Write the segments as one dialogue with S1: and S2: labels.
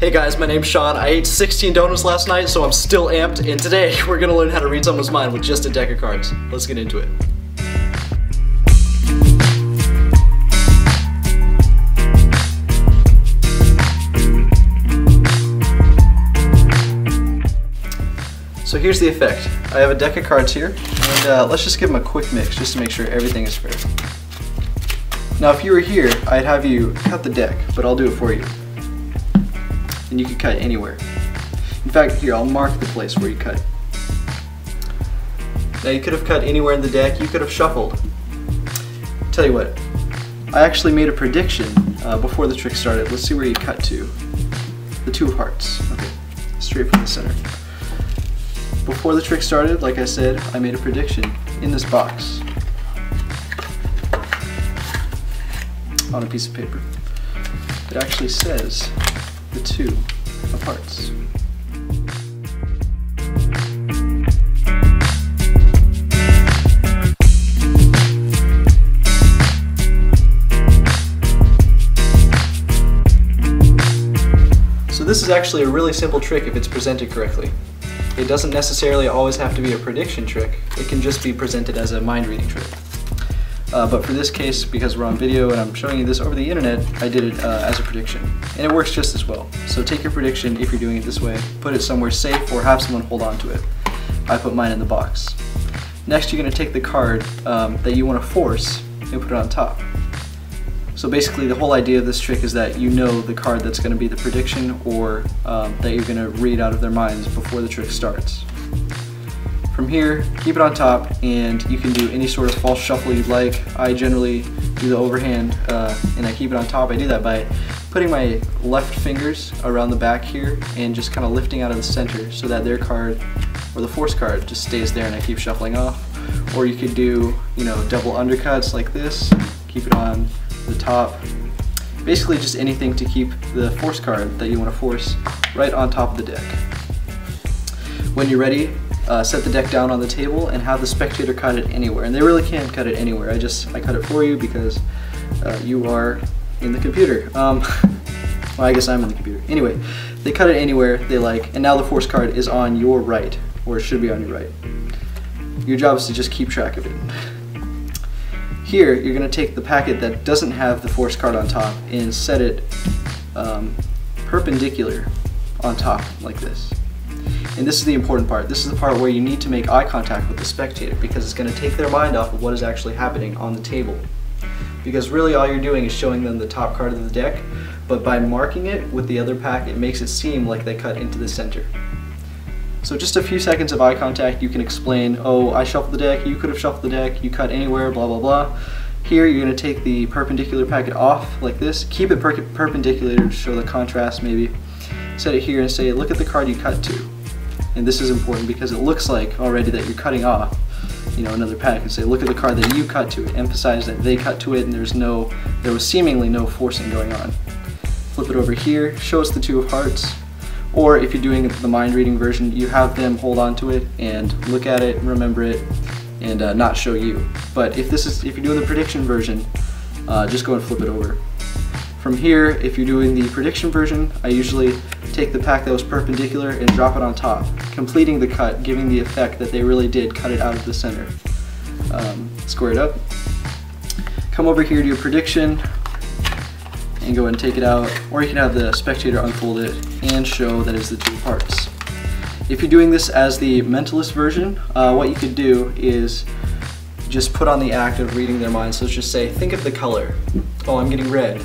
S1: Hey guys, my name's Sean. I ate 16 donuts last night, so I'm still amped, and today we're gonna learn how to read someone's mind with just a deck of cards. Let's get into it. So here's the effect. I have a deck of cards here, and let's just give them a quick mix just to make sure everything is fair. Now if you were here, I'd have you cut the deck, but I'll do it for you. And you can cut anywhere. In fact, here, I'll mark the place where you cut. Now you could have cut anywhere in the deck, you could have shuffled. Tell you what, I actually made a prediction before the trick started. Let's see where you cut to. The two of hearts. Okay, straight from the center. Before the trick started, like I said, I made a prediction in this box on a piece of paper. It actually says the two of hearts. So this is actually a really simple trick if it's presented correctly. It doesn't necessarily always have to be a prediction trick. It can just be presented as a mind reading trick. But for this case, because we're on video and I'm showing you this over the internet, I did it as a prediction. And it works just as well. So take your prediction, if you're doing it this way, put it somewhere safe or have someone hold on to it. I put mine in the box. Next, you're going to take the card that you want to force and put it on top. So basically the whole idea of this trick is that you know the card that's going to be the prediction or that you're going to read out of their minds before the trick starts. From here, keep it on top, and you can do any sort of false shuffle you'd like. I generally do the overhand, and I keep it on top. I do that by putting my left fingers around the back here and just kind of lifting out of the center so that their card, or the force card, just stays there and I keep shuffling off. Or you could do, double undercuts like this, keep it on the top. Basically just anything to keep the force card that you want to force right on top of the deck. When you're ready, set the deck down on the table and have the spectator cut it anywhere. And they really can't cut it anywhere. I cut it for you because you are in the computer. Well, I guess I'm in the computer. Anyway, they cut it anywhere they like, and now the force card is on your right, or it should be on your right. Your job is to just keep track of it. Here, you're going to take the packet that doesn't have the force card on top and set it perpendicular on top like this. And this is the important part. This is the part where you need to make eye contact with the spectator because it's going to take their mind off of what is actually happening on the table. Because really all you're doing is showing them the top card of the deck, but by marking it with the other pack, it makes it seem like they cut into the center. So just a few seconds of eye contact, you can explain, oh, I shuffled the deck, you could have shuffled the deck, you cut anywhere, blah, blah, blah. Here you're going to take the perpendicular packet off like this. Keep it perpendicular to show the contrast maybe. Set it here and say, look at the card you cut to. And this is important because it looks like already that you're cutting off, another pack, and say, look at the card that you cut to it. Emphasize that they cut to it and there was seemingly no forcing going on. Flip it over here, show us the two of hearts. Or if you're doing the mind reading version, you have them hold on to it and look at it, remember it, and not show you. But if you're doing the prediction version, just go and flip it over. From here, if you're doing the prediction version, I usually take the pack that was perpendicular and drop it on top, completing the cut, giving the effect that they really did cut it out of the center. Square it up. Come over here to your prediction and go and take it out, or you can have the spectator unfold it and show that it's the two parts. If you're doing this as the mentalist version, what you could do is just put on the act of reading their minds. So let's just say, think of the color. Oh, I'm getting red.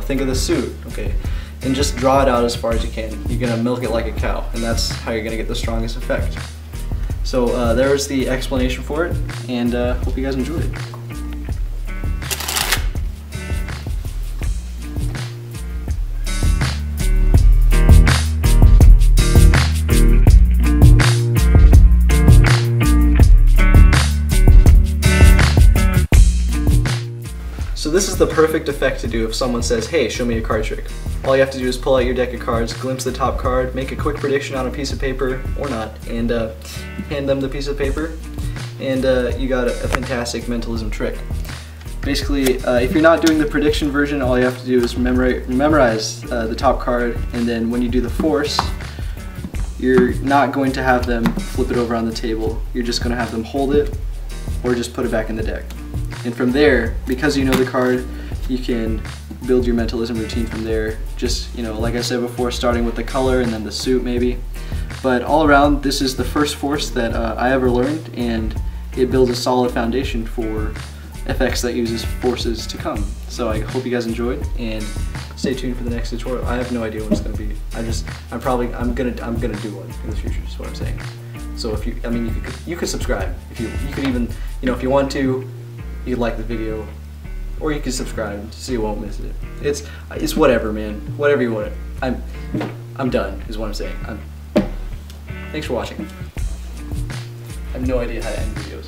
S1: Think of the suit. Okay, and just draw it out as far as you can. You're gonna milk it like a cow, and that's how you're gonna get the strongest effect. So there's the explanation for it, and hope you guys enjoyed it. So this is the perfect effect to do if someone says, hey, show me a card trick. All you have to do is pull out your deck of cards, glimpse the top card, make a quick prediction on a piece of paper, or not, and hand them the piece of paper, and you got a fantastic mentalism trick. Basically, if you're not doing the prediction version, all you have to do is memorize the top card, and then when you do the force, you're not going to have them flip it over on the table. You're just going to have them hold it or just put it back in the deck. And from there, because you know the card, you can build your mentalism routine from there. Just, you know, like I said before, starting with the color and then the suit maybe. But all around, this is the first force that I ever learned, and it builds a solid foundation for FX that uses forces to come. So I hope you guys enjoyed, and stay tuned for the next tutorial. I have no idea what it's going to be. I'm gonna do one in the future. Is what I'm saying. So if you, I mean, you could subscribe. If you could even, you know, if you want to, you could like the video, or you could subscribe so you won't miss it. It's whatever, man. Whatever you want. I'm done. Is what I'm saying. Thanks for watching. I have no idea how to end videos.